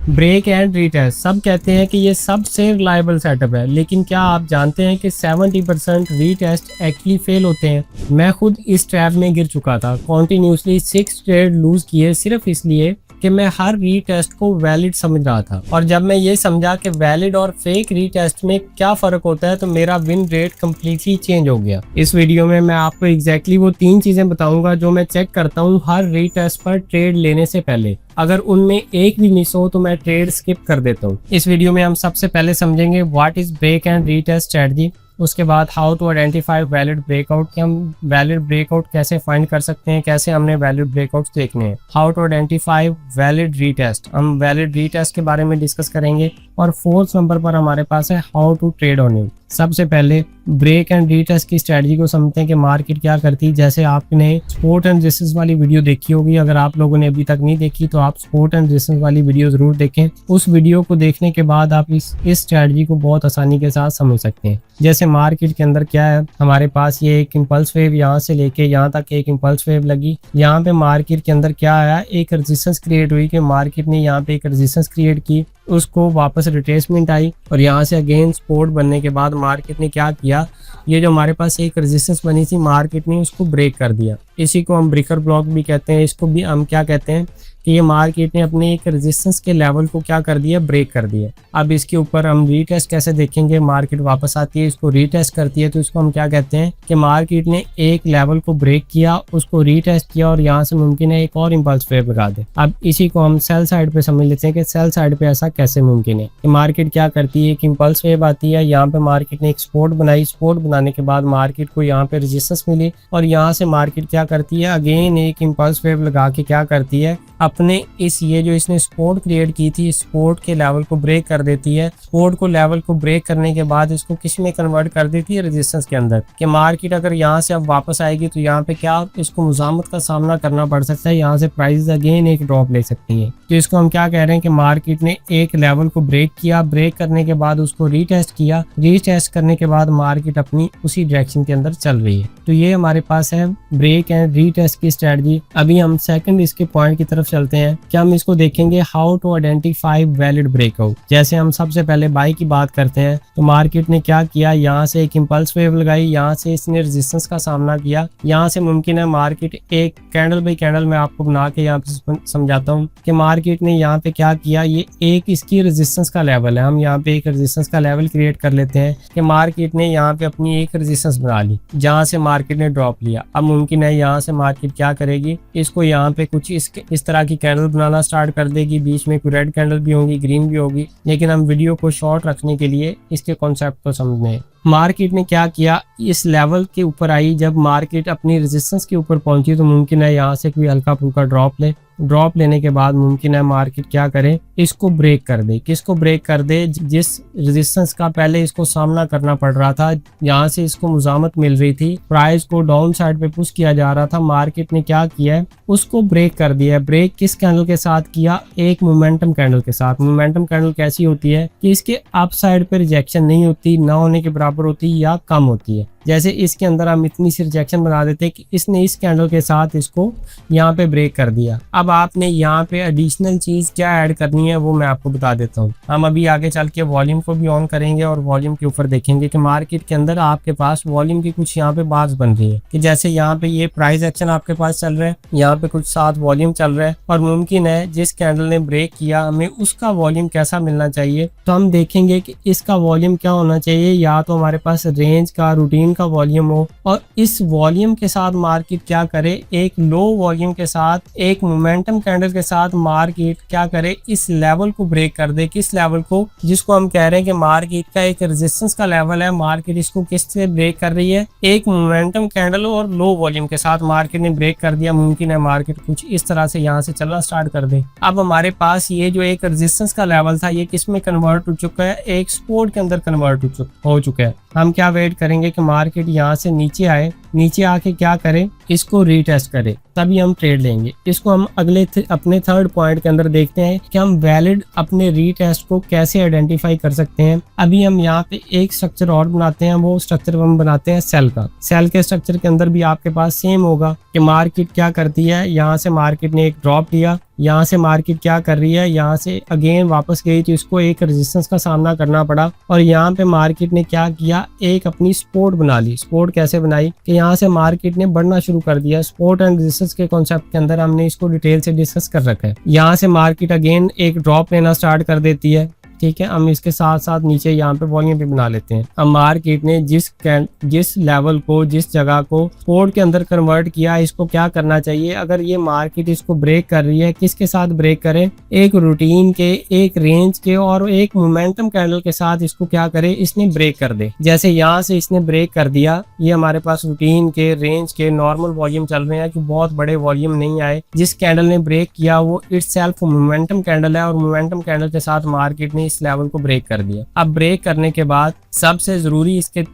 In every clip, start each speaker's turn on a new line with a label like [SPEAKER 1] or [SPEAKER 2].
[SPEAKER 1] Break and retest सब कहते हैं कि ये सबसे रिलायबल सेटअप है, लेकिन क्या आप जानते हैं कि 70% रीटेस्ट एक्चुअली फेल होते हैं। मैं खुद इस ट्रैप में गिर चुका था। कॉन्टिन्यूसली 6 ट्रेड लूज किए सिर्फ इसलिए कि मैं हर रीटेस्ट को वैलिड समझ रहा था। और जब मैं ये समझा कि वैलिड और फेक रीटेस्ट में क्या फर्क होता है तो मेरा विन रेट कम्प्लीटली चेंज हो गया। इस वीडियो में मैं आपको एग्जैक्टली वो 3 चीजें बताऊंगा जो मैं चेक करता हूँ हर रीटेस्ट पर ट्रेड लेने से पहले। अगर उनमें एक भी मिस हो तो मैं ट्रेड स्किप कर देता हूँ। इस वीडियो में हम सबसे पहले समझेंगे what is break and retest strategy. उसके बाद how to identify valid breakout, कि हम वैलिड ब्रेकआउट कैसे फाइंड कर सकते हैं, कैसे हमने वैलिड ब्रेकआउट्स देखने हैं। How to identify valid retest, हम वैलिड रीटेस्ट के बारे में डिस्कस करेंगे। और 4th नंबर पर हमारे पास है how to trade on it. सबसे पहले ब्रेक एंड रीटेस्ट की स्ट्रेटजी को समझते हैं कि मार्केट क्या करती है। जैसे आपने सपोर्ट एंड रेजिस्टेंस वाली वीडियो देखी होगी, अगर आप लोगों ने अभी तक नहीं देखी तो आप सपोर्ट एंड रेजिस्टेंस वाली वीडियो जरूर देखें। उस वीडियो को देखने के बाद आप इस स्ट्रेटजी को बहुत आसानी के साथ समझ सकते हैं। जैसे मार्केट के अंदर क्या है, हमारे पास ये एक इम्पल्स वेव यहाँ से लेके यहाँ तक एक इम्पल्स वेव लगी। यहाँ पे मार्केट के अंदर क्या आया, एक रेजिस्टेंस क्रिएट हुई कि मार्केट ने यहाँ पे एक रेजिस्टेंस क्रिएट की, उसको वापस रिट्रेसमेंट आई और यहाँ से अगेन सपोर्ट बनने के बाद मार्केट ने क्या किया, ये जो हमारे पास एक रेजिस्टेंस बनी थी मार्केट ने उसको ब्रेक कर दिया। इसी को हम ब्रेकर ब्लॉक भी कहते हैं। इसको भी हम क्या कहते हैं कि ये मार्केट ने अपने एक रेजिस्टेंस के लेवल को क्या कर दिया, ब्रेक कर दिया। अब इसके ऊपर हम रीटेस्ट कैसे देखेंगे, मार्केट वापस आती है इसको रीटेस्ट करती है तो इसको हम क्या कहते हैं कि मार्केट ने एक लेवल को ब्रेक किया, उसको रीटेस्ट किया और यहाँ से मुमकिन है एक और इम्पल्स वेव लगा दे। अब इसी को हम सेल साइड पे समझ लेते हैं कि सेल साइड पे ऐसा कैसे मुमकिन है कि मार्केट क्या करती है, एक इम्पल्स वेव आती है, यहाँ पे मार्केट ने एक सपोर्ट बनाई, सपोर्ट बनाने के बाद मार्केट को यहाँ पे रेजिस्टेंस मिली और यहाँ से मार्केट क्या करती है, अगेन एक इम्पल्स वेव लगा के क्या करती है, अपने इस ये जो इसने सपोर्ट क्रिएट की थी सपोर्ट के लेवल को ब्रेक कर देती है। सपोर्ट को लेवल को ब्रेक करने के बाद इसको किस में कन्वर्ट कर देती है, रेजिस्टेंस के अंदर। कि मार्केट अगर यहाँ से अब वापस आएगी तो यहाँ पे क्या इसको मुजामत का सामना करना पड़ सकता है, यहाँ से प्राइस अगेन एक ड्रॉप ले सकती है। तो इसको हम क्या कह रहे हैं कि मार्केट ने एक लेवल को ब्रेक किया, ब्रेक करने के बाद उसको रीटेस्ट किया, रीटेस्ट करने के बाद मार्केट अपनी उसी डायरेक्शन के अंदर चल रही है। तो ये हमारे पास है ब्रेक एंड रीटेस्ट की स्ट्रेटजी। अभी हम सेकंड इसके पॉइंट की तरफ चलते हैं कि हम इसको देखेंगे how to identify valid breakout. जैसे हम सबसे पहले बाई की बात करते हैं तो मार्केट ने क्या किया, यहाँ से एक इम्पल्स वेव लगाई, यहाँ से इसने रेजिस्टेंस का सामना किया, यहाँ से मुमकिन है मार्केट एक कैंडल बाई कैंडल मैं आपको बना के यहाँ पे समझाता हूँ कि मार्केट ने यहाँ पे क्या किया, ये एक इसकी रेजिस्टेंस का लेवल है। हम यहाँ पे एक रेजिस्टेंस का लेवल क्रिएट कर लेते हैं कि मार्केट ने यहाँ पे अपनी एक रेजिस्टेंस बना ली जहाँ से मार्केट ने ड्रॉप लिया। अब मुमकिन है यहाँ से मार्केट क्या करेगी, इसको यहाँ पे कुछ इस तरह की कैंडल बनाना स्टार्ट कर देगी, बीच में कोई रेड कैंडल भी होगी, ग्रीन भी होगी, लेकिन हम वीडियो को शॉर्ट रखने के लिए इसके कॉन्सेप्ट को समझने। मार्केट ने क्या किया, इस लेवल के ऊपर आई, जब मार्केट अपनी रेजिस्टेंस के ऊपर पहुंची तो मुमकिन है यहाँ से कोई हल्का फुल्का ड्रॉप ले, ड्रॉप लेने के बाद मुमकिन है मार्केट क्या करे, इसको ब्रेक कर दे। किसको ब्रेक कर दे, जिस रेजिस्टेंस का पहले इसको सामना करना पड़ रहा था, यहाँ से इसको मुजामत मिल रही थी, प्राइस को डाउन साइड पे पुश किया जा रहा था, मार्केट ने क्या किया है उसको ब्रेक कर दिया। ब्रेक किस कैंडल के साथ किया, एक मोमेंटम कैंडल के साथ। मोमेंटम कैंडल कैसी होती है कि इसके अप साइड पे रिजेक्शन नहीं होती, ना होने के बराबर होती या कम होती है। जैसे इसके अंदर हम इतनी सी रिजेक्शन बना देते हैं कि इसने इस कैंडल के साथ इसको यहाँ पे ब्रेक कर दिया। अब आपने यहाँ पे एडिशनल चीज क्या ऐड करनी है वो मैं आपको बता देता हूँ। हम अभी आगे चल के वॉल्यूम को भी ऑन करेंगे और वॉल्यूम के ऊपर देखेंगे कि मार्केट के अंदर आपके पास वॉल्यूम की कुछ यहाँ पे बात बन रही है कि जैसे यहाँ पे ये प्राइस एक्शन आपके पास चल रहा है, यहाँ पे कुछ साथ वॉल्यूम चल रहा है और मुमकिन है जिस कैंडल ने ब्रेक किया हमें उसका वॉल्यूम कैसा मिलना चाहिए। तो हम देखेंगे कि इसका वॉल्यूम क्या होना चाहिए, या तो हमारे पास रेंज का रूटीन का वॉल्यूम हो और इस वॉल्यूम के साथ मार्केट क्या करे, एक लो वॉल्यूम के साथ एक मोमेंटम कैंडल के साथ मार्केट क्या करे, इस लेवल को ब्रेक कर दे। किस लेवल को, जिसको हम कह रहे हैं कि मार्केट का एक रेजिस्टेंस का लेवल है, मार्केट इसको किस से ब्रेक कर रही है, एक मोमेंटम कैंडल और लो वॉल्यूम के साथ मार्केट ने ब्रेक कर दिया। मुमकिन है मार्केट कुछ इस तरह से यहाँ से चलना स्टार्ट कर दे। अब हमारे पास ये जो एक रेजिस्टेंस का लेवल था ये किस में कन्वर्ट हो चुका है, एक सपोर्ट के अंदर कन्वर्ट हो चुका है। हम क्या वेट करेंगे कि मार्केट यहाँ से नीचे आए, नीचे आके क्या करें, इसको रीटेस्ट करें, तभी हम ट्रेड लेंगे। इसको हम अगले अपने थर्ड पॉइंट के अंदर देखते हैं कि हम वैलिड अपने रीटेस्ट को कैसे आइडेंटिफाई कर सकते हैं। अभी हम यहाँ पे एक स्ट्रक्चर और बनाते हैं, वो स्ट्रक्चर हम बनाते हैं सेल का। सेल के स्ट्रक्चर के अंदर भी आपके पास सेम होगा कि मार्केट क्या करती है, यहाँ से मार्केट ने एक ड्रॉप लिया, यहाँ से मार्केट क्या कर रही है, यहाँ से अगेन वापस गई तो इसको एक रेजिस्टेंस का सामना करना पड़ा, और यहाँ पे मार्केट ने क्या किया, एक अपनी सपोर्ट बना ली। सपोर्ट कैसे बनाई कि यहाँ से मार्केट ने बढ़ना शुरू कर दिया। सपोर्ट एंड रेजिस्टेंस के कॉन्सेप्ट के अंदर हमने इसको डिटेल से डिस्कस कर रखा है। यहाँ से मार्केट अगेन एक ड्रॉप लेना स्टार्ट कर देती है, ठीक है। हम इसके साथ साथ नीचे यहाँ पे वॉल्यूम भी बना लेते हैं। अब मार्केट ने जिस लेवल को, जिस जगह को सपोर्ट के अंदर कन्वर्ट किया, इसको क्या करना चाहिए, अगर ये मार्केट इसको ब्रेक कर रही है, किसके साथ ब्रेक करें, एक रूटीन के, एक रेंज के और एक मोमेंटम कैंडल के साथ इसको क्या करे, इसने ब्रेक कर दे। जैसे यहाँ से इसने ब्रेक कर दिया, ये हमारे पास रूटीन के, रेंज के नॉर्मल वॉल्यूम चल रहे हैं कि बहुत बड़े वॉल्यूम नहीं आए। जिस कैंडल ने ब्रेक किया वो इटसेल्फ मोमेंटम कैंडल है, और मोमेंटम कैंडल के साथ मार्केट ने इस लेवल को ब्रेक कर दिया। अब ब्रेक करने के बाद सबसे जरूरी इसके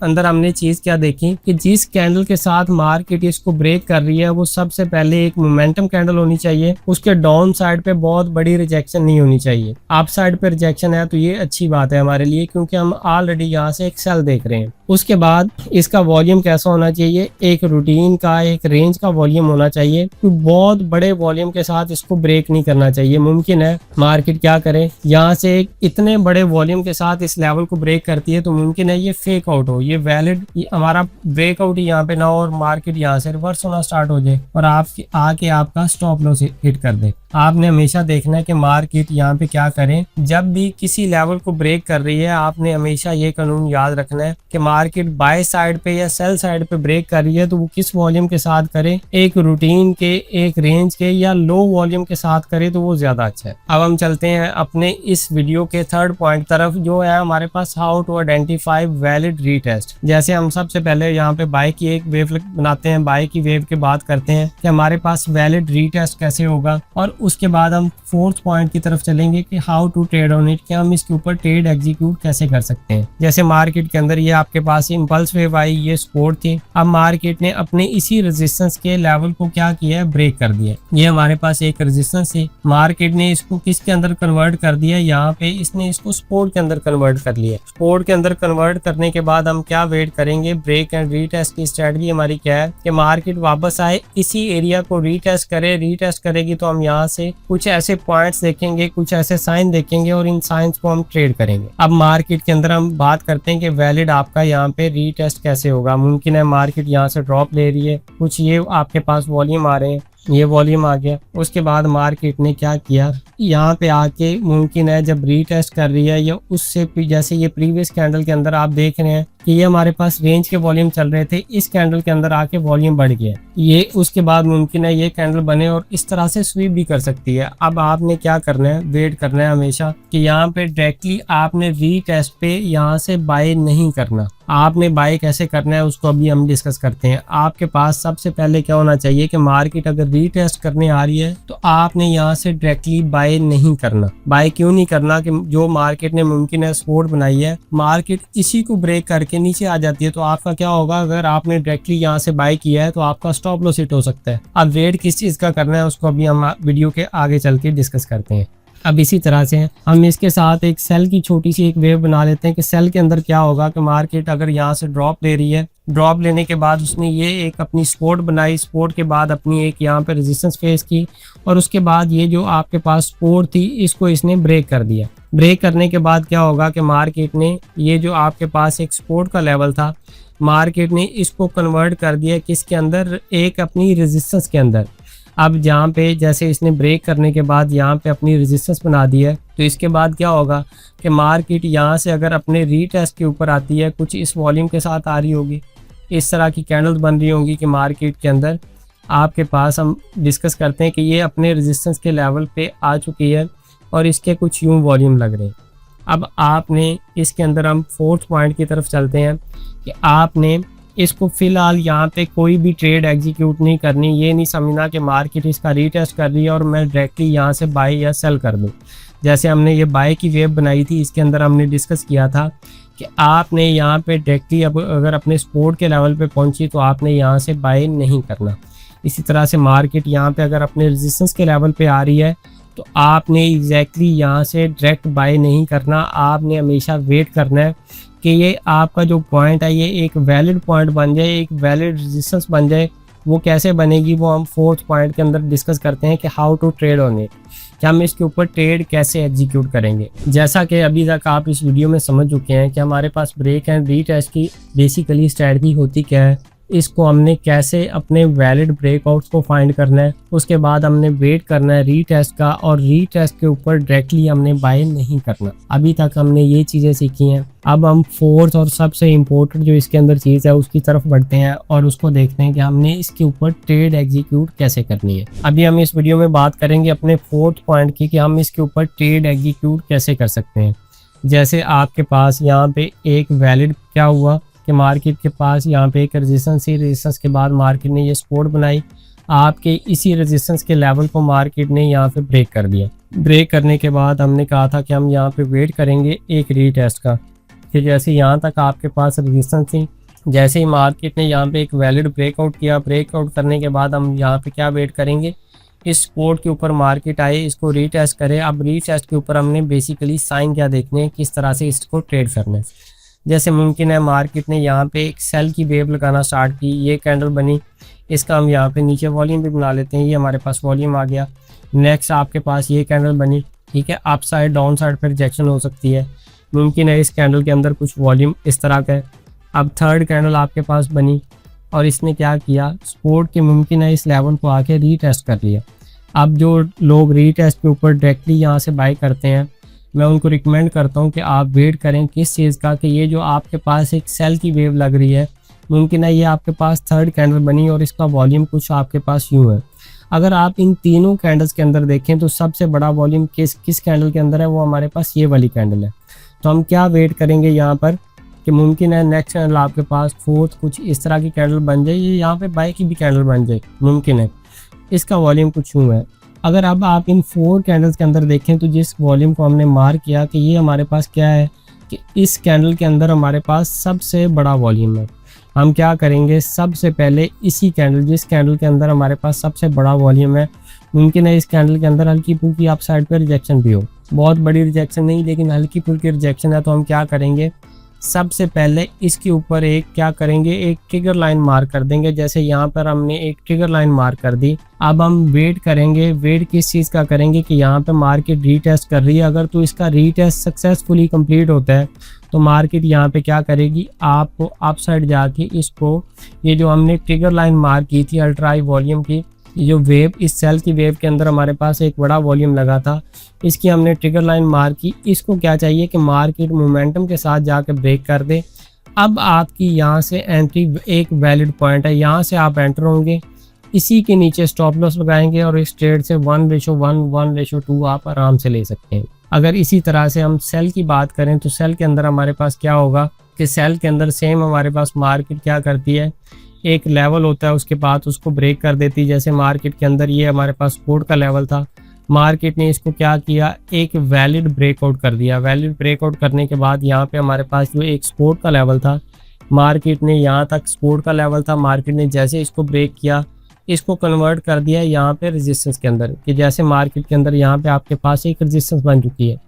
[SPEAKER 1] अंदर हमने चीज क्या देखी कि जिस कैंडल के साथ मार्केट इसको ब्रेक कर रही है वो सबसे पहले एक मोमेंटम कैंडल होनी चाहिए। उसके डाउन साइड पे बहुत बड़ी रिजेक्शन नहीं होनी चाहिए। अप साइड पे रिजेक्शन है तो ये अच्छी बात है हमारे लिए, क्योंकि हम ऑलरेडी यहाँ से एक सेल देख रहे हैं। उसके बाद इसका वॉल्यूम कैसा होना चाहिए, एक रूटीन का, एक रेंज का वॉल्यूम होना चाहिए। तो बहुत बड़े वॉल्यूम के साथ इसको ब्रेक नहीं करना चाहिए। मुमकिन है मार्केट क्या करे, यहाँ से एक इतने बड़े वॉल्यूम के साथ इस लेवल को ब्रेक करती है तो मुमकिन है ये फेक आउट हो, ये वैलिड हमारा ब्रेकआउट यहाँ पे ना हो और मार्केट यहाँ से रिवर्स होना स्टार्ट हो जाए और आपकी आके आपका स्टॉप लॉस हिट कर दे। आपने हमेशा देखना है कि मार्केट यहाँ पे क्या करें, जब भी किसी लेवल को ब्रेक कर रही है आपने हमेशा ये कानून याद रखना है कि मार्केट बाय साइड पे या सेल साइड पे ब्रेक कर रही है तो वो किस वॉल्यूम के साथ करे, एक रूटीन के, एक रेंज के या लो वॉल्यूम के साथ करे तो वो ज्यादा अच्छा है। अब हम चलते हैं अपने इस वीडियो के थर्ड पॉइंट तरफ, जो है हमारे पास how to identify valid retest. जैसे हम सबसे पहले यहाँ पे बाय की एक वेव बनाते हैं, बाय की वेव की बात करते हैं कि हमारे पास वैलिड रीटेस्ट कैसे होगा, और उसके बाद हम फोर्थ पॉइंट की तरफ चलेंगे कि how to trade on it, कि हम इसके ऊपर ट्रेड एग्जीक्यूट कैसे कर सकते हैं। जैसे मार्केट के अंदर ये आपके पास इंपल्स वेव आई, ये सपोर्ट थी, अब मार्केट ने अपने इसी रेजिस्टेंस के लेवल को क्या किया है, ब्रेक कर दिया। ये हमारे पास एक रेजिस्टेंस थी, मार्केट ने इसको किसके अंदर कन्वर्ट कर दिया, यहाँ पे इसने इसको सपोर्ट के अंदर कन्वर्ट कर लिया। सपोर्ट के अंदर कन्वर्ट करने के बाद हम क्या वेट करेंगे, ब्रेक एंड रीटेस्ट की स्ट्रेटजी हमारी क्या है कि मार्केट वापस आए, इसी एरिया को रीटेस्ट करे। रीटेस्ट करेगी तो हम यहाँ से कुछ ऐसे पॉइंट्स देखेंगे, कुछ ऐसे साइन देखेंगे और इन साइंस को हम ट्रेड करेंगे। अब मार्केट के अंदर हम बात करते हैं कि वैलिड आपका यहाँ पे रीटेस्ट कैसे होगा। मुमकिन है मार्केट यहाँ से ड्रॉप ले रही है, कुछ ये आपके पास वॉल्यूम आ रहे हैं, ये वॉल्यूम आ गया, उसके बाद मार्केट ने क्या किया, यहाँ पे आके मुमकिन है जब रीटेस्ट कर रही है या उससे जैसे ये प्रीवियस कैंडल के अंदर आप देख रहे हैं कि ये हमारे पास रेंज के वॉल्यूम चल रहे थे, इस कैंडल के अंदर आके वॉल्यूम बढ़ गया ये, उसके बाद मुमकिन है ये कैंडल बने और इस तरह से स्वीप भी कर सकती है। अब आपने क्या करना है, वेट करना है हमेशा कि यहाँ पे डायरेक्टली आपने रीटेस्ट पे यहाँ से बाय नहीं करना। आपने बाय कैसे करना है उसको अभी हम डिस्कस करते हैं। आपके पास सबसे पहले क्या होना चाहिए कि मार्केट अगर रीटेस्ट करने आ रही है तो आपने यहाँ से डायरेक्टली बाय नहीं करना। बाय क्यों नहीं करना कि जो मार्केट ने मुमकिन है सपोर्ट बनाई है, मार्केट इसी को ब्रेक करके नीचे आ जाती है तो आपका क्या होगा, अगर आपने डायरेक्टली यहाँ से बाय किया है तो आपका स्टॉप लॉस हिट हो सकता है। अब वेट किस चीज का करना है उसको अभी हम वीडियो के आगे चल के डिस्कस करते हैं। अब इसी तरह से हम इसके साथ एक सेल की छोटी सी एक वेव बना लेते हैं कि सेल के अंदर क्या होगा कि मार्केट अगर यहाँ से ड्रॉप ले रही है, ड्रॉप लेने के बाद उसने ये एक अपनी सपोर्ट बनाई, सपोर्ट के बाद अपनी एक यहाँ पे रेजिस्टेंस फेस की और उसके बाद ये जो आपके पास सपोर्ट थी इसको इसने ब्रेक कर दिया। ब्रेक करने के बाद क्या होगा कि मार्केट ने ये जो आपके पास एक सपोर्ट का लेवल था, मार्केट ने इसको कन्वर्ट कर दिया किसके अंदर, एक अपनी रेजिस्टेंस के अंदर। अब जहाँ पे जैसे इसने ब्रेक करने के बाद यहाँ पे अपनी रेजिस्टेंस बना दी है तो इसके बाद क्या होगा कि मार्केट यहाँ से अगर अपने रीटेस्ट के ऊपर आती है, कुछ इस वॉल्यूम के साथ आ रही होगी, इस तरह की कैंडल्स बन रही होंगी कि मार्केट के अंदर आपके पास हम डिस्कस करते हैं कि ये अपने रेजिस्टेंस के लेवल पे आ चुकी है और इसके कुछ यूँ वॉल्यूम लग रहे हैं। अब आपने इसके अंदर हम फोर्थ पॉइंट की तरफ चलते हैं कि आपने इसको फिलहाल यहाँ पे कोई भी ट्रेड एग्जीक्यूट नहीं करनी। ये नहीं समझना कि मार्केट इसका रीटेस्ट कर रही है और मैं डायरेक्टली यहाँ से बाय या सेल कर दूँ। जैसे हमने ये बाय की वेव बनाई थी, इसके अंदर हमने डिस्कस किया था कि आपने यहाँ पे डायरेक्टली अब अगर अपने सपोर्ट के लेवल पे पहुंची तो आपने यहाँ से बाय नहीं करना। इसी तरह से मार्केट यहाँ पे अगर अपने रेजिस्टेंस के लेवल पे आ रही है तो आपने एग्जैक्टली यहाँ से डायरेक्ट बाय नहीं करना। आपने हमेशा वेट करना है कि ये आपका जो पॉइंट है ये एक वैलिड पॉइंट बन जाए, एक वैलिड रेजिस्टेंस बन जाए। वो कैसे बनेगी वो हम 4th पॉइंट के अंदर डिस्कस करते हैं कि how to trade on it, कि हम इसके ऊपर ट्रेड कैसे एग्जीक्यूट करेंगे। जैसा कि अभी तक आप इस वीडियो में समझ चुके हैं कि हमारे पास ब्रेक एंड रीटेस्ट की बेसिकली स्ट्रेटजी होती क्या है, इसको हमने कैसे अपने वैलिड ब्रेकआउट्स को फाइंड करना है, उसके बाद हमने वेट करना है रीटेस्ट का, और रीटेस्ट के ऊपर डायरेक्टली हमने बाय नहीं करना। अभी तक हमने ये चीज़ें सीखी हैं। अब हम 4th और सबसे इम्पोर्टेंट जो इसके अंदर चीज़ है उसकी तरफ बढ़ते हैं और उसको देखते हैं कि हमने इसके ऊपर ट्रेड एग्जीक्यूट कैसे करनी है। अभी हम इस वीडियो में बात करेंगे अपने 4th पॉइंट की कि हम इसके ऊपर ट्रेड एग्जीक्यूट कैसे कर सकते हैं। जैसे आपके पास यहाँ पे एक वैलिड क्या हुआ कि मार्केट के पास यहाँ पे एक रेजिस्टेंस थी, रेजिस्टेंस के बाद मार्केट ने ये सपोर्ट बनाई, आपके इसी रेजिस्टेंस के लेवल को मार्केट ने यहाँ पे ब्रेक कर दिया। ब्रेक करने के बाद हमने कहा था कि हम यहाँ पे वेट करेंगे एक रीटेस्ट का, कि जैसे यहाँ तक आपके पास रेजिस्टेंस थी, जैसे ही मार्केट ने यहाँ पे एक वैलिड ब्रेकआउट किया, ब्रेकआउट करने के बाद हम यहाँ पे क्या वेट करेंगे, इस सपोर्ट के ऊपर मार्केट आए, इसको रीटेस्ट करे। अब रीटेस्ट के ऊपर हमने बेसिकली साइन क्या देखने हैं, किस तरह से इसको ट्रेड करना है। जैसे मुमकिन है मार्केट ने यहाँ पे एक सेल की वेव लगाना स्टार्ट की, ये कैंडल बनी, इसका हम यहाँ पे नीचे वॉल्यूम भी बना लेते हैं, ये हमारे पास वॉल्यूम आ गया। नेक्स्ट आपके पास ये कैंडल बनी, ठीक है, अप साइड डाउन साइड पर रिजेक्शन हो सकती है, मुमकिन है इस कैंडल के अंदर कुछ वॉल्यूम इस तरह का है। अब 3rd कैंडल आपके पास बनी और इसने क्या किया, सपोर्ट के मुमकिन है इस लेवल को आके रीटेस्ट कर लिया। अब जो लोग रीटेस्ट के ऊपर डायरेक्टली यहाँ से बाय करते हैं, मैं उनको रिकमेंड करता हूँ कि आप वेट करें किस चीज़ का, कि ये जो आपके पास एक सेल की वेव लग रही है, मुमकिन है ये आपके पास 3rd कैंडल बनी और इसका वॉल्यूम कुछ आपके पास यूँ है। अगर आप इन तीनों कैंडल्स के अंदर देखें तो सबसे बड़ा वॉल्यूम किस कैंडल के अंदर है, वो हमारे पास ये वाली कैंडल है। तो हम क्या वेट करेंगे यहाँ पर कि मुमकिन है नेक्स्ट कैंडल आपके पास 4th कुछ इस तरह की कैंडल बन जाए, ये यहाँ पे बाय की भी कैंडल बन जाए, मुमकिन है इसका वॉल्यूम कुछ यूँ है। अगर अब आप इन 4 कैंडल्स के अंदर देखें तो जिस वॉल्यूम को हमने मार्क किया कि ये हमारे पास क्या है, कि इस कैंडल के अंदर हमारे पास सबसे बड़ा वॉल्यूम है। हम क्या करेंगे, सबसे पहले इसी कैंडल, जिस कैंडल के अंदर हमारे पास सबसे बड़ा वॉल्यूम है, मुमकिन है इस कैंडल के अंदर हल्की फुल्की अप साइड पर रिजेक्शन भी हो, बहुत बड़ी रिजेक्शन नहीं लेकिन हल्की फुल्की रिजेक्शन है, तो हम क्या करेंगे, सबसे पहले इसके ऊपर एक क्या करेंगे, एक ट्रिगर लाइन मार्क कर देंगे। जैसे यहाँ पर हमने एक ट्रिगर लाइन मार्क कर दी। अब हम वेट करेंगे, वेट किस चीज़ का करेंगे कि यहाँ पे मार्केट रीटेस्ट कर रही है, अगर तो इसका रीटेस्ट सक्सेसफुली कंप्लीट होता है तो मार्केट यहाँ पे क्या करेगी, आपको अप साइड जाके इसको, ये जो हमने ट्रिगर लाइन मार्क की थी अल्ट्रा हाई वॉल्यूम की, ये जो वेव, इस सेल की वेव के अंदर हमारे पास एक बड़ा वॉल्यूम लगा था, इसकी हमने ट्रिगर लाइन मार्क की। इसको क्या चाहिए कि मार्केट मोमेंटम के साथ जाकर ब्रेक कर दे। अब आपकी यहाँ से एंट्री एक वैलिड पॉइंट है, यहाँ से आप एंटर होंगे, इसी के नीचे स्टॉप लॉस लगाएंगे और इस ट्रेड से 1:1, 1:2 आप आराम से ले सकते हैं। अगर इसी तरह से हम सेल की बात करें तो सेल के अंदर हमारे पास क्या होगा कि सेल के अंदर सेम हमारे पास मार्केट क्या करती है, एक लेवल होता है, उसके बाद उसको ब्रेक कर देती है। जैसे मार्केट के अंदर ये हमारे पास सपोर्ट का लेवल था, मार्केट ने इसको क्या किया, एक वैलिड ब्रेकआउट कर दिया। वैलिड ब्रेकआउट करने के बाद यहाँ पे हमारे पास जो एक सपोर्ट का लेवल था, मार्केट ने यहाँ तक सपोर्ट का लेवल था, मार्केट ने जैसे इसको ब्रेक किया, इसको कन्वर्ट कर दिया यहाँ पे रेजिस्टेंस के अंदर, कि जैसे मार्केट के अंदर यहाँ पे आपके पास एक रेजिस्टेंस बन चुकी है।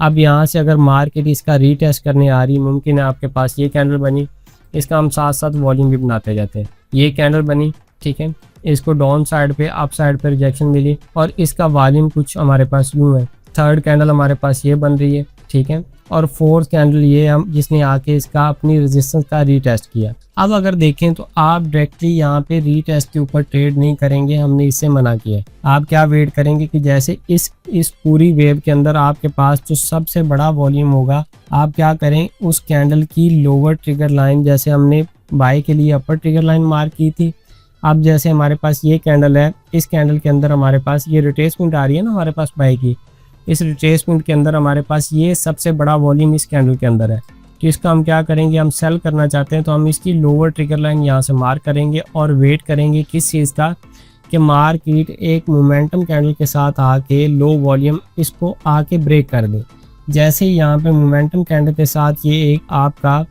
[SPEAKER 1] अब यहाँ से अगर मार्केट इसका रीटेस्ट करने आ रही, मुमकिन है आपके पास ये कैंडल बनी, इसका हम साथ साथ वॉल्यूम भी बनाते जाते हैं, ये कैंडल बनी, ठीक है, इसको डाउन साइड पे अप साइड पे रिजेक्शन मिली और इसका वॉल्यूम कुछ हमारे पास यूँ है। 3rd कैंडल हमारे पास ये बन रही है, ठीक है, और 4th कैंडल ये हम जिसने आके इसका अपनी रेजिस्टेंस का रीटेस्ट किया। अब अगर देखें तो आप डायरेक्टली यहाँ पे रीटेस्ट के ऊपर ट्रेड नहीं करेंगे, हमने इससे मना किया है। आप क्या वेट करेंगे कि जैसे इस पूरी वेव के अंदर आपके पास जो सबसे बड़ा वॉल्यूम होगा, आप क्या करें, उस कैंडल की लोअर ट्रिगर लाइन, जैसे हमने बाय के लिए अपर ट्रिगर लाइन मार्क की थी, अब जैसे हमारे पास ये कैंडल है, इस कैंडल के अंदर हमारे पास ये रिट्रेसमेंट आ रही है ना हमारे पास बाय की, इस रिट्रेसमेंट के अंदर हमारे पास ये सबसे बड़ा वॉल्यूम इस कैंडल के अंदर है। तो इसका हम क्या करेंगे, हम सेल करना चाहते हैं तो हम इसकी लोअर ट्रिगर लाइन यहाँ से मार्क करेंगे और वेट करेंगे किस चीज़ का, कि मार्केट एक मोमेंटम कैंडल के साथ आके लो वॉल्यूम इसको आके ब्रेक कर दे। जैसे ही यहाँ पे मोमेंटम कैंडल के साथ ये एक आपका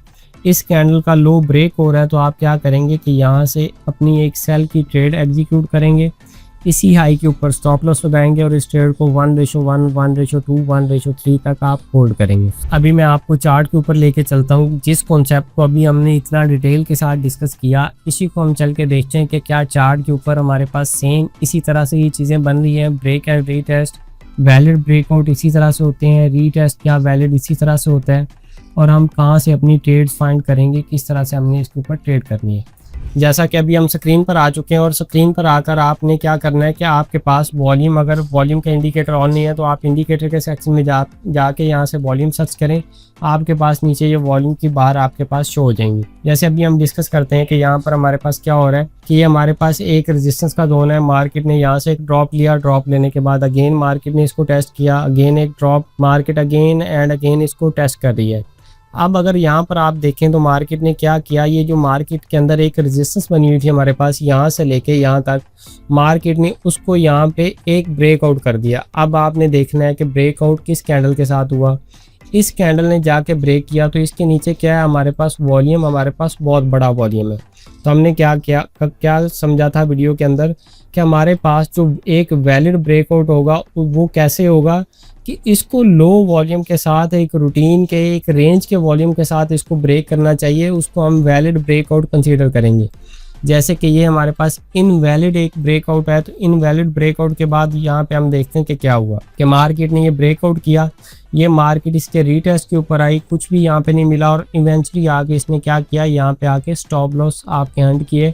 [SPEAKER 1] इस कैंडल का लो ब्रेक हो रहा है, तो आप क्या करेंगे कि यहाँ से अपनी एक सेल की ट्रेड एग्जीक्यूट करेंगे, इसी हाई के ऊपर स्टॉप लॉस लगाएंगे और इस ट्रेड को 1:1, 1:2, 1:3 तक आप होल्ड करेंगे। अभी मैं आपको चार्ट के ऊपर लेके चलता हूँ। जिस कॉन्सेप्ट को अभी हमने इतना डिटेल के साथ डिस्कस किया, इसी को हम चल के देखते हैं कि क्या चार्ट के ऊपर हमारे पास सेम इसी तरह से ये चीज़ें बन रही हैं। Break and retest, valid breakout इसी तरह से होते हैं, रीटेस्ट क्या वैलिड इसी तरह से होता है, और हम कहाँ से अपनी ट्रेड्स फाइंड करेंगे, किस तरह से हमने इसके ऊपर ट्रेड करनी है। जैसा कि अभी हम स्क्रीन पर आ चुके हैं और स्क्रीन पर आकर आपने क्या करना है कि आपके पास वॉल्यूम, अगर वॉल्यूम का इंडिकेटर ऑन नहीं है तो आप इंडिकेटर के सेक्शन में जाके यहाँ से वॉल्यूम सर्च करें। आपके पास नीचे ये वॉल्यूम की बार आपके पास शो हो जाएंगी। जैसे अभी हम डिस्कस करते हैं कि यहाँ पर हमारे पास क्या हो रहा है कि ये हमारे पास एक रेजिस्टेंस का जोन है। मार्केट ने यहाँ से एक ड्रॉप लिया, ड्रॉप लेने के बाद अगेन मार्केट ने इसको टेस्ट किया, अगेन एक drop, market again and again इसको टेस्ट कर रही है। अब अगर यहाँ पर आप देखें तो मार्केट ने क्या किया, ये जो मार्केट के अंदर एक रेजिस्टेंस बनी हुई थी हमारे पास यहाँ से लेके यहाँ तक, मार्केट ने उसको यहाँ पे एक ब्रेकआउट कर दिया। अब आपने देखना है कि ब्रेकआउट किस कैंडल के साथ हुआ। इस कैंडल ने जाके ब्रेक किया तो इसके नीचे क्या है, हमारे पास वॉल्यूम, हमारे पास बहुत बड़ा वॉल्यूम है। तो हमने क्या समझा था वीडियो के अंदर कि हमारे पास जो एक वैलिड ब्रेकआउट होगा वो कैसे होगा कि इसको लो वॉल्यूम के साथ एक रूटीन के एक रेंज के वॉल्यूम के साथ इसको ब्रेक करना चाहिए, उसको हम वैलिड ब्रेकआउट कंसीडर करेंगे। जैसे कि ये हमारे पास इनवैलिड एक ब्रेकआउट है, तो इनवैलिड ब्रेकआउट के बाद यहाँ पे हम देखते हैं कि क्या हुआ कि मार्केट ने ये ब्रेकआउट किया, ये मार्केट इसके रीटेस्ट के ऊपर आई, कुछ भी यहाँ पे नहीं मिला और इवेंचुअली आके इसने क्या किया, यहाँ पे आके स्टॉप लॉस आपके हंट किए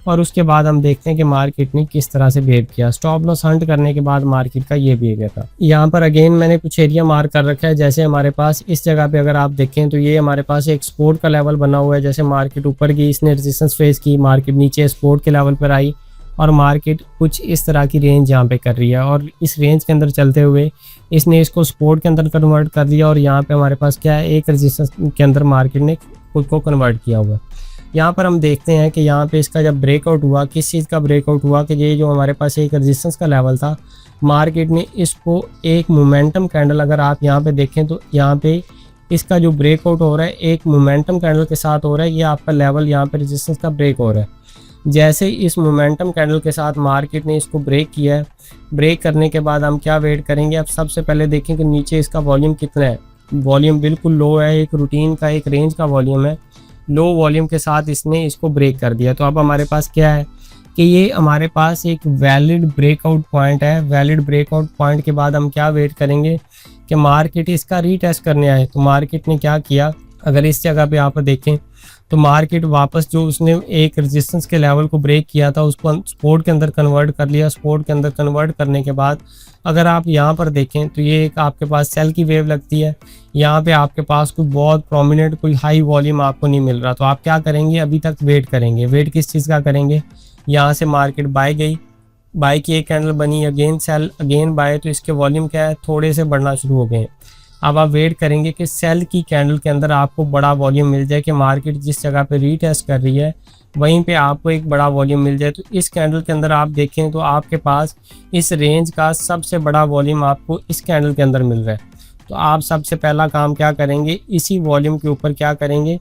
[SPEAKER 1] और उसके बाद हम देखते हैं कि मार्केट ने किस तरह से बिहेव किया। स्टॉप लॉस हंट करने के बाद मार्केट का ये बिहेवियर था। यहाँ पर अगेन मैंने कुछ एरिया मार्क कर रखा है। जैसे हमारे पास इस जगह पे अगर आप देखें तो ये हमारे पास एक सपोर्ट का लेवल बना हुआ है। जैसे मार्केट ऊपर गई, इसने रेजिस्टेंस फेस की, मार्केट नीचे सपोर्ट के लेवल पर आई और मार्केट कुछ इस तरह की रेंज यहाँ पे कर रही है और इस रेंज के अंदर चलते हुए इसने इसको सपोर्ट के अंदर कन्वर्ट कर दिया और यहाँ पे हमारे पास क्या है, एक रेजिस्टेंस के अंदर मार्केट ने खुद को कन्वर्ट किया हुआ है। यहाँ पर हम देखते हैं कि यहाँ पे इसका जब ब्रेकआउट हुआ, किस चीज़ का ब्रेकआउट हुआ कि ये जो हमारे पास एक रेजिस्टेंस का लेवल था, मार्केट ने इसको एक मोमेंटम कैंडल, अगर आप यहाँ पे देखें तो यहाँ पे इसका जो ब्रेकआउट हो रहा है एक मोमेंटम कैंडल के साथ हो रहा है। ये आपका लेवल यहाँ पे रेजिस्टेंस का ब्रेक हो रहा है। जैसे इस मोमेंटम कैंडल के साथ मार्केट ने इसको ब्रेक किया है, ब्रेक करने के बाद हम क्या वेट करेंगे। अब सबसे पहले देखें कि नीचे इसका वॉल्यूम कितना है। वॉल्यूम बिल्कुल लो है, एक रूटीन का एक रेंज का वॉल्यूम है। लो वॉल्यूम के साथ इसने इसको ब्रेक कर दिया। तो अब हमारे पास क्या है कि ये हमारे पास एक वैलिड ब्रेकआउट पॉइंट है। वैलिड ब्रेकआउट पॉइंट के बाद हम क्या वेट करेंगे कि मार्केट इसका रीटेस्ट करने आए। तो मार्केट ने क्या किया, अगर इस जगह पे आप देखें तो मार्केट वापस जो उसने एक रेजिस्टेंस के लेवल को ब्रेक किया था उसको सपोर्ट के अंदर कन्वर्ट कर लिया। सपोर्ट के अंदर कन्वर्ट करने के बाद अगर आप यहाँ पर देखें तो ये एक आपके पास सेल की वेव लगती है। यहाँ पे आपके पास कोई बहुत प्रोमिनेंट कोई हाई वॉल्यूम आपको नहीं मिल रहा। तो आप क्या करेंगे, अभी तक वेट करेंगे। वेट किस चीज़ का करेंगे, यहाँ से मार्केट बाय गई, बाय की एक कैंडल बनी, अगेन सेल, अगेन बाय, तो इसके वॉल्यूम क्या है, थोड़े से बढ़ना शुरू हो गए। अब आप वेट करेंगे कि सेल की कैंडल के अंदर आपको बड़ा वॉल्यूम मिल जाए कि मार्केट जिस जगह पे रीटेस्ट कर रही है वहीं पे आपको एक बड़ा वॉल्यूम मिल जाए। तो इस कैंडल के अंदर आप देखें तो आपके पास इस रेंज का सबसे बड़ा वॉल्यूम आपको इस कैंडल के अंदर मिल रहा है। तो आप सबसे पहला काम क्या करेंगे, इसी वॉल्यूम के ऊपर क्या करेंगे,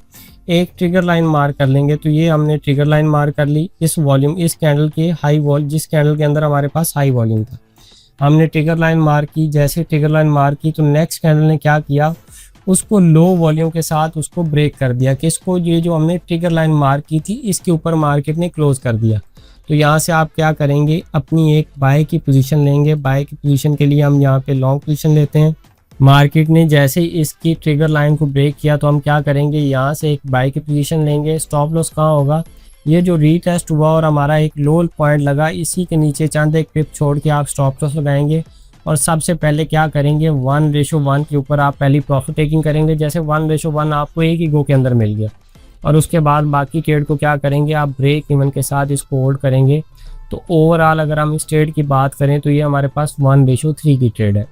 [SPEAKER 1] एक ट्रिगर लाइन मार्क कर लेंगे। तो ये हमने ट्रिगर लाइन मार्क कर ली इस वॉल्यूम, इस कैंडल के हाई वॉल्यूम, जिस कैंडल के अंदर हमारे पास हाई वॉल्यूम था, हमने ट्रिगर लाइन मार्क की। जैसे ट्रिगर लाइन मार्क की तो नेक्स्ट कैंडल ने क्या किया, उसको लो वॉल्यूम के साथ उसको ब्रेक कर दिया कि इसको, ये जो हमने ट्रिगर लाइन मार्क की थी इसके ऊपर मार्केट ने क्लोज कर दिया। तो यहाँ से आप क्या करेंगे, अपनी एक बाय की पोजीशन लेंगे। बाय की पोजीशन के लिए हम यहाँ पे लॉन्ग पोजीशन लेते हैं। मार्केट ने जैसे ही इसकी ट्रिगर लाइन को ब्रेक किया तो हम क्या करेंगे, यहाँ से एक बाय की पोजीशन लेंगे। स्टॉप लॉस कहाँ होगा, ये जो रीटेस्ट हुआ और हमारा एक लो पॉइंट लगा, इसी के नीचे चंद एक पिप छोड़ के आप स्टॉप लॉस लगाएंगे। और सबसे पहले क्या करेंगे, 1:1 के ऊपर आप पहली प्रॉफिट टेकिंग करेंगे। जैसे 1:1 आपको एक ही गो के अंदर मिल गया और उसके बाद बाकी ट्रेड को क्या करेंगे, आप ब्रेक इवन के साथ इसको होल्ड करेंगे। तो ओवरऑल अगर हम इस ट्रेड की बात करें तो ये हमारे पास 1:3 की ट्रेड है।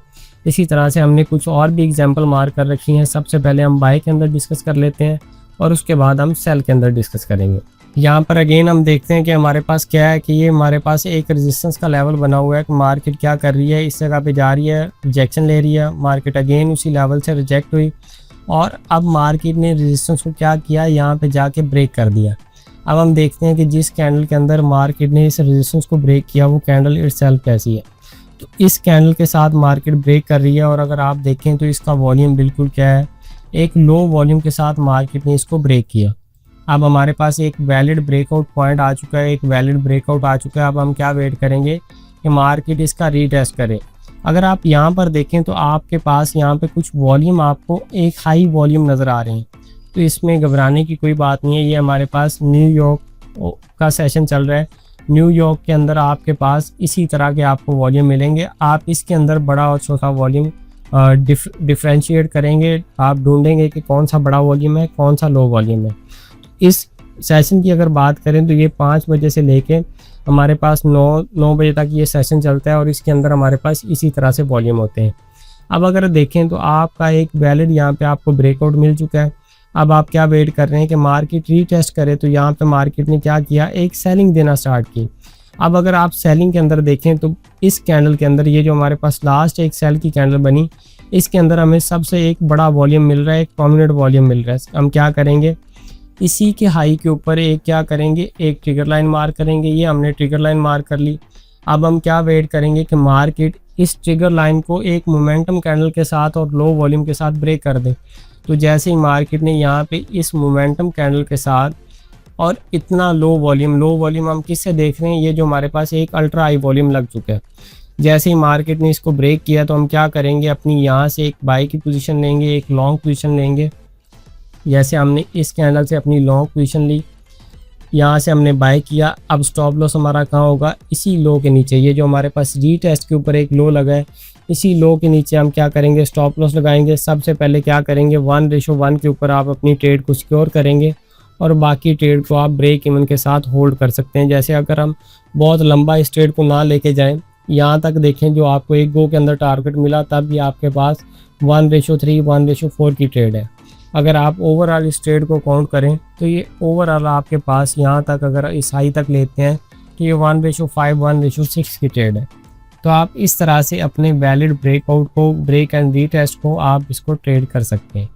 [SPEAKER 1] इसी तरह से हमने कुछ और भी एग्जाम्पल मार्क कर रखी हैं। सबसे पहले हम बाय के अंदर डिस्कस कर लेते हैं और उसके बाद हम सेल के अंदर डिस्कस करेंगे। यहाँ पर अगेन हम देखते हैं कि हमारे पास क्या है कि ये हमारे पास एक रेजिस्टेंस का लेवल बना हुआ है कि मार्केट क्या कर रही है, इस जगह पे जा रही है, रिजेक्शन ले रही है, मार्केट अगेन उसी लेवल से रिजेक्ट हुई और अब मार्केट ने रेजिस्टेंस को क्या किया, यहाँ पे जाके ब्रेक कर दिया। अब हम देखते हैं कि जिस कैंडल के अंदर मार्केट ने इस रेजिस्टेंस को ब्रेक किया वो कैंडल इटसेल्फ कैसी है। तो इस कैंडल के साथ मार्केट ब्रेक कर रही है और अगर आप देखें तो इसका वॉल्यूम बिल्कुल क्या है, एक लो वॉल्यूम के साथ मार्केट ने इसको ब्रेक किया। अब हमारे पास एक वैलिड ब्रेकआउट पॉइंट आ चुका है, एक वैलिड ब्रेकआउट आ चुका है। अब हम क्या वेट करेंगे कि मार्केट इसका रीटेस्ट करे। अगर आप यहाँ पर देखें तो आपके पास यहाँ पे कुछ वॉल्यूम आपको एक हाई वॉल्यूम नज़र आ रहे हैं, तो इसमें घबराने की कोई बात नहीं है। ये हमारे पास न्यूयॉर्क का सेशन चल रहा है। न्यूयॉर्क के अंदर आपके पास इसी तरह के आपको वॉल्यूम मिलेंगे। आप इसके अंदर बड़ा और छोटा वॉल्यूम डिफ्रेंशिएट करेंगे, आप ढूंढेंगे कि कौन सा बड़ा वॉल्यूम है, कौन सा लो वॉल्यूम है। इस सेशन की अगर बात करें तो ये 5 बजे से लेके हमारे पास 9 बजे तक ये सेशन चलता है और इसके अंदर हमारे पास इसी तरह से वॉल्यूम होते हैं। अब अगर देखें तो आपका एक वैलिड यहाँ पे आपको ब्रेकआउट मिल चुका है। अब आप क्या वेट कर रहे हैं कि मार्केट रीटेस्ट करे, तो यहाँ पे मार्केट ने क्या किया, एक सेलिंग देना स्टार्ट की। अब अगर आप सेलिंग के अंदर देखें तो इस कैंडल के अंदर ये जो हमारे पास लास्ट एक सेल की कैंडल बनी, इसके अंदर हमें सबसे एक बड़ा वॉल्यूम मिल रहा है, एक प्रोमिनेंट वॉल्यूम मिल रहा है। हम क्या करेंगे, इसी के हाई के ऊपर एक क्या करेंगे, एक ट्रिगर लाइन मार्क करेंगे। ये हमने ट्रिगर लाइन मार्क कर ली। अब हम क्या वेट करेंगे कि मार्केट इस ट्रिगर लाइन को एक मोमेंटम कैंडल के साथ और लो वॉल्यूम के साथ ब्रेक कर दे। तो जैसे ही मार्केट ने यहाँ पे इस मोमेंटम कैंडल के साथ और इतना लो वॉल्यूम हम किससे देख रहे हैं, ये जो हमारे पास एक अल्ट्रा हाई वॉल्यूम लग चुका है। जैसे ही मार्केट ने इसको ब्रेक किया तो हम क्या करेंगे, अपनी यहाँ से एक बाई की पोजीशन लेंगे, एक लॉन्ग पोजीशन लेंगे। जैसे हमने इस कैंडल से अपनी लॉन्ग पोजीशन ली, यहाँ से हमने बाय किया। अब स्टॉप लॉस हमारा कहाँ होगा, इसी लो के नीचे। ये जो हमारे पास रीटेस्ट के ऊपर एक लो लगा है, इसी लो के नीचे हम क्या करेंगे, स्टॉप लॉस लगाएंगे। सबसे पहले क्या करेंगे, 1:1 के ऊपर आप अपनी ट्रेड को सिक्योर करेंगे और बाकी ट्रेड को आप ब्रेक इवन के साथ होल्ड कर सकते हैं। जैसे अगर हम बहुत लंबा इस ट्रेड को ना लेके जाएं, यहाँ तक देखें जो आपको एक गो के अंदर टारगेट मिला, तब भी आपके पास 1:3 1:4 की ट्रेड है। अगर आप ओवरऑल इस ट्रेड को काउंट करें तो ये ओवरऑल आपके पास यहाँ तक अगर इस हाई तक लेते हैं तो ये 1:5 1:6 की ट्रेड है। तो आप इस तरह से अपने वैलिड ब्रेकआउट को, ब्रेक एंड रीटेस्ट को आप इसको ट्रेड कर सकते हैं।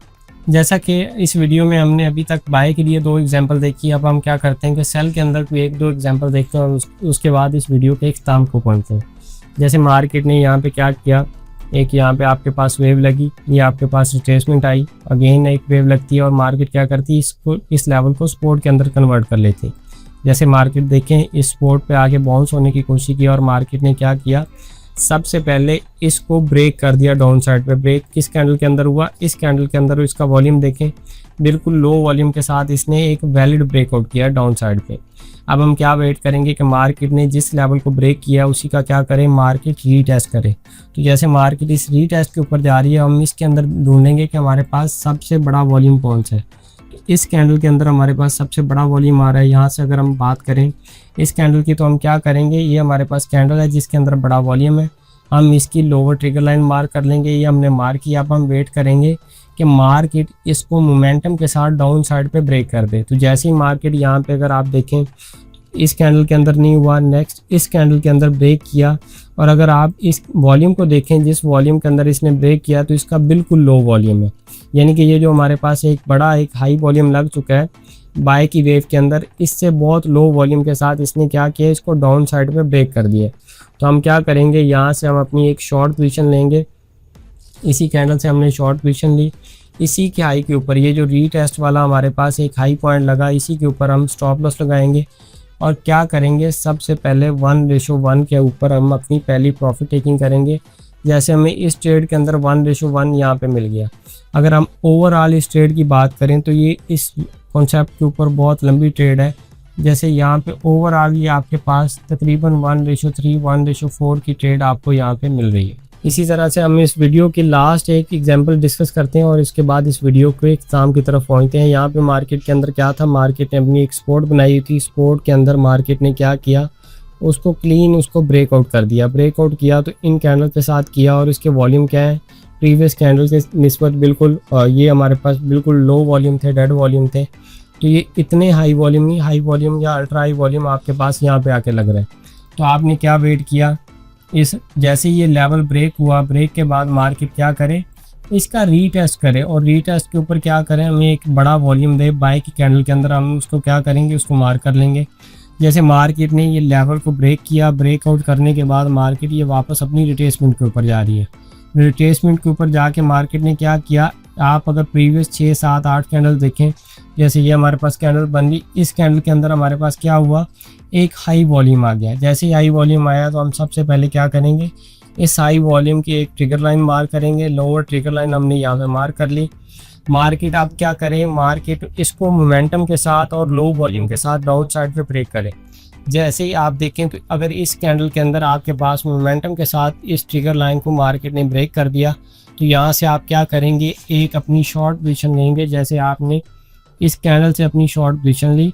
[SPEAKER 1] जैसा कि इस वीडियो में हमने अभी तक बाय के लिए 2 एग्जांपल देखी, अब हम क्या करते हैं कि सेल के अंदर कोई 1-2 एग्जांपल देखते हैं और उसके बाद इस वीडियो के इख्तिताम को पहुँचते हैं। जैसे मार्केट ने यहाँ पे क्या किया, एक यहाँ पे आपके पास वेव लगी, ये आपके पास रिट्रेसमेंट आई, अगेन एक वेव लगती है और मार्केट क्या करती है, इसको इस लेवल को सपोर्ट के अंदर कन्वर्ट कर लेती है। जैसे मार्केट देखें इस सपोर्ट पे आगे बाउंस होने की कोशिश की और मार्केट ने क्या किया, सबसे पहले इसको ब्रेक कर दिया डाउन साइड पे। ब्रेक किस कैंडल के अंदर हुआ, इस कैंडल के अंदर। इसका वॉल्यूम देखें, बिल्कुल लो वॉल्यूम के साथ इसने एक वैलिड ब्रेकआउट किया डाउन साइड पे। अब हम क्या वेट करेंगे कि मार्केट ने जिस लेवल को ब्रेक किया उसी का क्या करें, मार्केट रीटेस्ट करे। तो जैसे मार्केट इस रीटेस्ट के ऊपर जा रही है, हम इसके अंदर ढूंढेंगे कि हमारे पास सबसे बड़ा वॉल्यूम कौन सा है। तो इस कैंडल के अंदर हमारे पास सबसे बड़ा वॉल्यूम आ रहा है। यहाँ से अगर हम बात करें इस कैंडल की, तो हम क्या करेंगे, ये हमारे पास कैंडल है जिसके अंदर बड़ा वॉल्यूम है, हम इसकी लोअर ट्रिगर लाइन मार्क कर लेंगे। ये हमने मार्क किया। अब हम वेट करेंगे कि मार्केट इसको मोमेंटम के साथ डाउन साइड पे ब्रेक कर दे। तो जैसे ही मार्केट यहाँ पे अगर आप देखें इस कैंडल के अंदर नहीं हुआ, नेक्स्ट इस कैंडल के अंदर ब्रेक किया, और अगर आप इस वॉल्यूम को देखें जिस वॉल्यूम के अंदर इसने ब्रेक किया तो इसका बिल्कुल लो वॉल्यूम है। यानी कि ये जो हमारे पास एक बड़ा एक हाई वॉल्यूम लग चुका है बाय की वेव के अंदर, इससे बहुत लो वॉल्यूम के साथ इसने क्या किया, इसको डाउन साइड पे ब्रेक कर दिया। तो हम क्या करेंगे, यहाँ से हम अपनी एक शॉर्ट पोजीशन लेंगे। इसी कैंडल से हमने शॉर्ट पोजीशन ली, इसी के हाई के ऊपर ये जो रीटेस्ट वाला हमारे पास एक हाई पॉइंट लगा, इसी के ऊपर हम स्टॉप लॉस लगाएंगे और क्या करेंगे, सबसे पहले 1:1 के ऊपर हम अपनी पहली प्रॉफिट टेकिंग करेंगे। जैसे हमें इस ट्रेड के अंदर 1:1 यहाँ पे मिल गया। अगर हम ओवरऑल इस ट्रेड की बात करें तो ये इस कॉन्सेप्ट के ऊपर बहुत लंबी ट्रेड है। जैसे यहाँ पे ओवरऑल ये आपके पास तकरीबन 1:3 1:4 की ट्रेड आपको यहाँ पे मिल रही है। इसी तरह से हम इस वीडियो की लास्ट एक एग्जांपल डिस्कस करते हैं और इसके बाद इस वीडियो को इख्तिताम की तरफ पहुँचते हैं। यहाँ पे मार्केट के अंदर क्या था, मार्केट ने अपनी एक सपोर्ट बनाई थी। सपोर्ट के अंदर मार्केट ने क्या किया, उसको क्लीन उसको ब्रेकआउट कर दिया। ब्रेकआउट किया तो इन कैंडल के साथ किया और इसके वॉल्यूम क्या है, प्रीवियस कैंडल के निस्बत बिल्कुल ये हमारे पास बिल्कुल लो वॉल्यूम थे, डेड वॉल्यूम थे। तो ये इतने हाई वॉल्यूम या अल्ट्रा हाई वॉल्यूम आपके पास यहाँ पे आके लग रहा है। तो आपने क्या वेट किया, इस जैसे ये लेवल ब्रेक हुआ, ब्रेक के बाद मार्केट क्या करे, इसका रीटेस्ट करे, और रीटेस्ट के ऊपर क्या करें, हमें एक बड़ा वॉल्यूम दे बाय की कैंडल के अंदर, हम उसको क्या करेंगे, उसको मार्क कर लेंगे। जैसे मार्केट ने ये लेवल को ब्रेक किया, ब्रेकआउट करने के बाद मार्केट ये वापस अपनी रिट्रेसमेंट के ऊपर जा रही है। रिट्रेसमेंट के ऊपर जाके मार्केट ने क्या किया, आप अगर प्रीवियस 6, 7, 8 कैंडल देखें, जैसे ये हमारे पास कैंडल बन रही, इस कैंडल के अंदर हमारे पास क्या हुआ, एक हाई वॉल्यूम आ गया। जैसे ही हाई वॉल्यूम आया तो हम सबसे पहले क्या करेंगे, इस हाई वॉल्यूम की एक ट्रिगर लाइन मार्क करेंगे। लोअर ट्रिगर लाइन हमने यहाँ पे मार्क कर ली। मार्केट आप क्या करें, मार्केट इसको मोमेंटम के साथ और लो वॉल्यूम के साथ डाउन साइड पे ब्रेक करें। जैसे ही आप देखें तो अगर इस कैंडल के अंदर आपके पास मोमेंटम के साथ इस ट्रिगर लाइन को मार्केट ने ब्रेक कर दिया, तो यहाँ से आप क्या करेंगे, एक अपनी शॉर्ट पोजीशन लेंगे। जैसे आपने इस कैंडल से अपनी शॉर्ट पोजीशन ली,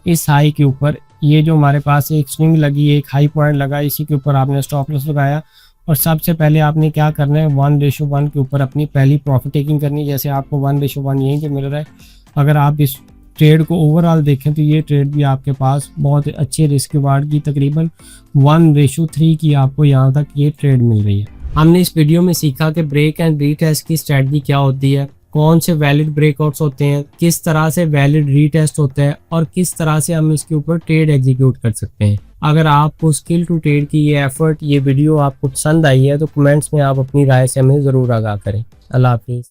[SPEAKER 1] इस हाई के ऊपर ये जो हमारे पास एक स्विंग लगी, एक हाई पॉइंट लगा, इसी के ऊपर आपने स्टॉप लॉस लगाया, और सबसे पहले आपने क्या करना है, 1:1 के ऊपर अपनी पहली प्रॉफिट टेकिंग करनी है। जैसे आपको 1:1 यहीं पे मिल रहा है। अगर आप इस ट्रेड को ओवरऑल देखें तो ये ट्रेड भी आपके पास बहुत अच्छे रिस्क रिवार्ड की तकरीबन 1:3 की आपको यहाँ तक ये ट्रेड मिल रही है। हमने इस वीडियो में सीखा कि ब्रेक एंड रीटेस्ट की स्ट्रेटजी क्या होती है, कौन से वैलिड ब्रेकआउट्स होते हैं, किस तरह से वैलिड रीटेस्ट होता है, और किस तरह से हम इसके ऊपर ट्रेड एग्जीक्यूट कर सकते हैं। अगर आपको स्किल टू ट्रेड की ये एफर्ट, ये वीडियो आपको पसंद आई है तो कमेंट्स में आप अपनी राय से हमें ज़रूर आगाह करें। अल्लाह हाफिज़।